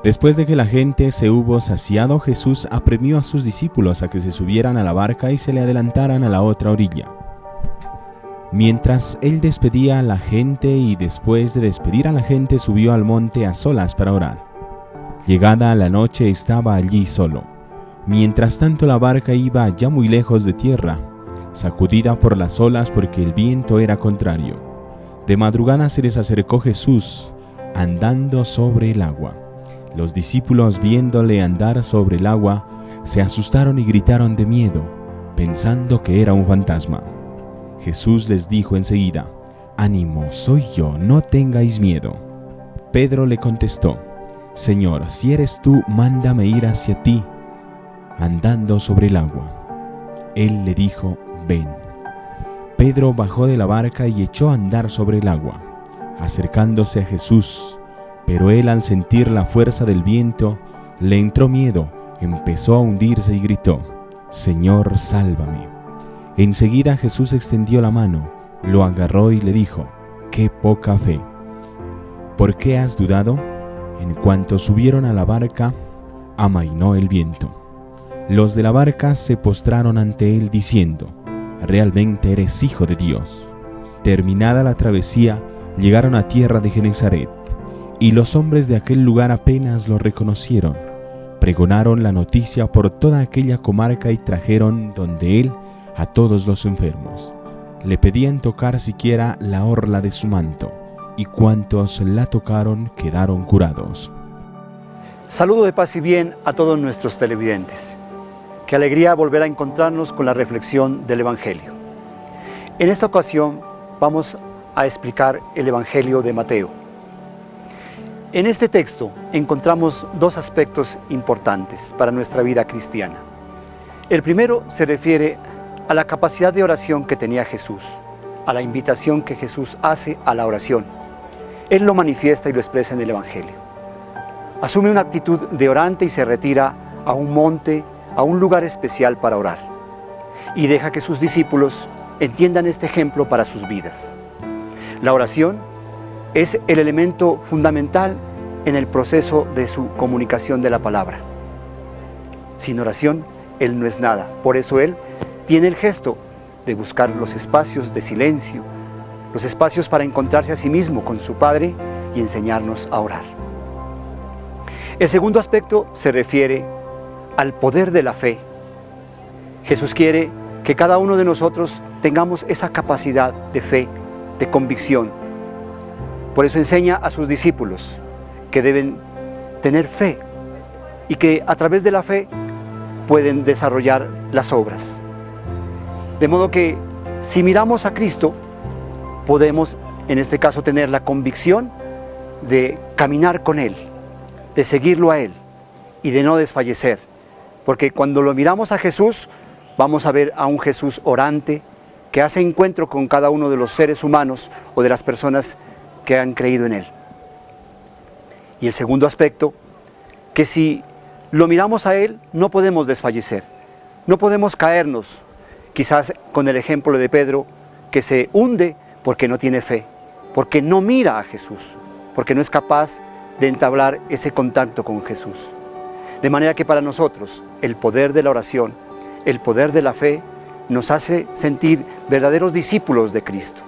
Después de que la gente se hubo saciado, Jesús apremió a sus discípulos a que se subieran a la barca y se le adelantaran a la otra orilla. Mientras él despedía a la gente y después de despedir a la gente subió al monte a solas para orar. Llegada la noche estaba allí solo. Mientras tanto la barca iba ya muy lejos de tierra, sacudida por las olas porque el viento era contrario. De madrugada se les acercó Jesús, andando sobre el agua. Los discípulos, viéndole andar sobre el agua, se asustaron y gritaron de miedo, pensando que era un fantasma. Jesús les dijo enseguida: «Ánimo, soy yo, no tengáis miedo». Pedro le contestó: «Señor, si eres tú, mándame ir hacia ti, andando sobre el agua». Él le dijo: «Ven». Pedro bajó de la barca y echó a andar sobre el agua, acercándose a Jesús. Pero él, al sentir la fuerza del viento, le entró miedo, empezó a hundirse y gritó: «Señor, sálvame». Enseguida Jesús extendió la mano, lo agarró y le dijo: «¡Qué poca fe! ¿Por qué has dudado?». En cuanto subieron a la barca, amainó el viento. Los de la barca se postraron ante él diciendo: «Realmente eres Hijo de Dios». Terminada la travesía, llegaron a tierra de Genesaret. Y los hombres de aquel lugar apenas lo reconocieron. Pregonaron la noticia por toda aquella comarca y trajeron donde él a todos los enfermos. Le pedían tocar siquiera la orla de su manto, y cuantos la tocaron quedaron curados. Saludo de paz y bien a todos nuestros televidentes. Qué alegría volver a encontrarnos con la reflexión del Evangelio. En esta ocasión vamos a explicar el Evangelio de Mateo. En este texto encontramos dos aspectos importantes para nuestra vida cristiana. El primero se refiere a la capacidad de oración que tenía Jesús, a la invitación que Jesús hace a la oración. Él lo manifiesta y lo expresa en el Evangelio. Asume una actitud de orante y se retira a un monte, a un lugar especial para orar. Y deja que sus discípulos entiendan este ejemplo para sus vidas. La oración es el elemento fundamental en el proceso de su comunicación de la palabra. Sin oración, Él no es nada. Por eso Él tiene el gesto de buscar los espacios de silencio, los espacios para encontrarse a sí mismo con su Padre y enseñarnos a orar. El segundo aspecto se refiere al poder de la fe. Jesús quiere que cada uno de nosotros tengamos esa capacidad de fe, de convicción. Por eso enseña a sus discípulos que deben tener fe y que a través de la fe pueden desarrollar las obras. De modo que si miramos a Cristo, podemos en este caso tener la convicción de caminar con Él, de seguirlo a Él y de no desfallecer. Porque cuando lo miramos a Jesús, vamos a ver a un Jesús orante que hace encuentro con cada uno de los seres humanos o de las personas que han creído en Él. Y el segundo aspecto, que si lo miramos a Él, no podemos desfallecer, no podemos caernos, quizás con el ejemplo de Pedro, que se hunde porque no tiene fe, porque no mira a Jesús, porque no es capaz de entablar ese contacto con Jesús. De manera que para nosotros el poder de la oración, el poder de la fe, nos hace sentir verdaderos discípulos de Cristo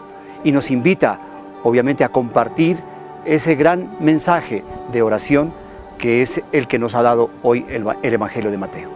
y nos invita obviamente a compartir ese gran mensaje de oración que es el que nos ha dado hoy el Evangelio de Mateo.